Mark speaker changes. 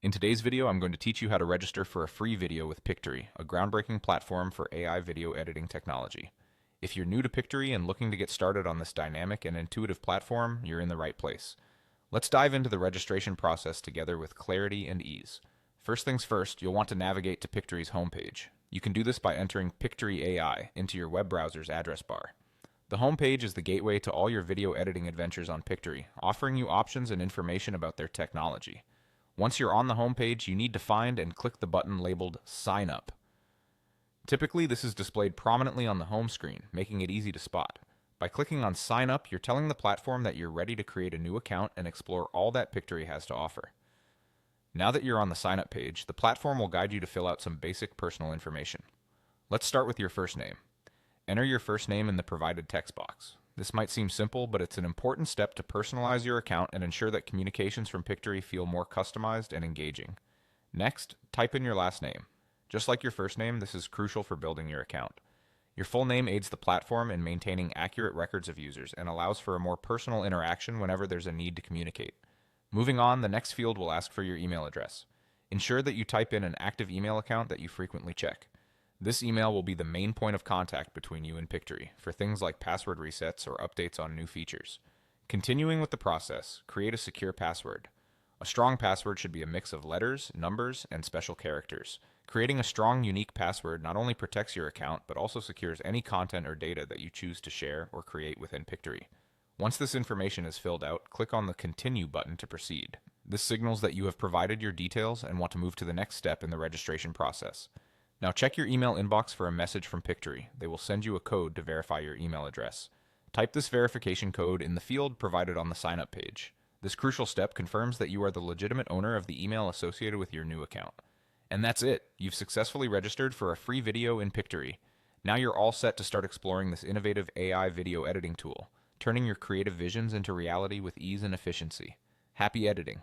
Speaker 1: In today's video, I'm going to teach you how to register for a free video with Pictory, a groundbreaking platform for AI video editing technology. If you're new to Pictory and looking to get started on this dynamic and intuitive platform, you're in the right place. Let's dive into the registration process together with clarity and ease. First things first, you'll want to navigate to Pictory's homepage. You can do this by entering Pictory AI into your web browser's address bar. The homepage is the gateway to all your video editing adventures on Pictory, offering you options and information about their technology. Once you're on the homepage, you need to find and click the button labeled Sign Up. Typically, this is displayed prominently on the home screen, making it easy to spot. By clicking on Sign Up, you're telling the platform that you're ready to create a new account and explore all that Pictory has to offer. Now that you're on the Sign Up page, the platform will guide you to fill out some basic personal information. Let's start with your first name. Enter your first name in the provided text box. This might seem simple, but it's an important step to personalize your account and ensure that communications from Pictory feel more customized and engaging. Next, type in your last name. Just like your first name, this is crucial for building your account. Your full name aids the platform in maintaining accurate records of users and allows for a more personal interaction whenever there's a need to communicate. Moving on, the next field will ask for your email address. Ensure that you type in an active email account that you frequently check. This email will be the main point of contact between you and Pictory for things like password resets or updates on new features. Continuing with the process, create a secure password. A strong password should be a mix of letters, numbers, and special characters. Creating a strong, unique password not only protects your account, but also secures any content or data that you choose to share or create within Pictory. Once this information is filled out, click on the Continue button to proceed. This signals that you have provided your details and want to move to the next step in the registration process. Now check your email inbox for a message from Pictory. They will send you a code to verify your email address. Type this verification code in the field provided on the sign up page. This crucial step confirms that you are the legitimate owner of the email associated with your new account. And that's it. You've successfully registered for a free video in Pictory. Now you're all set to start exploring this innovative AI video editing tool, turning your creative visions into reality with ease and efficiency. Happy editing!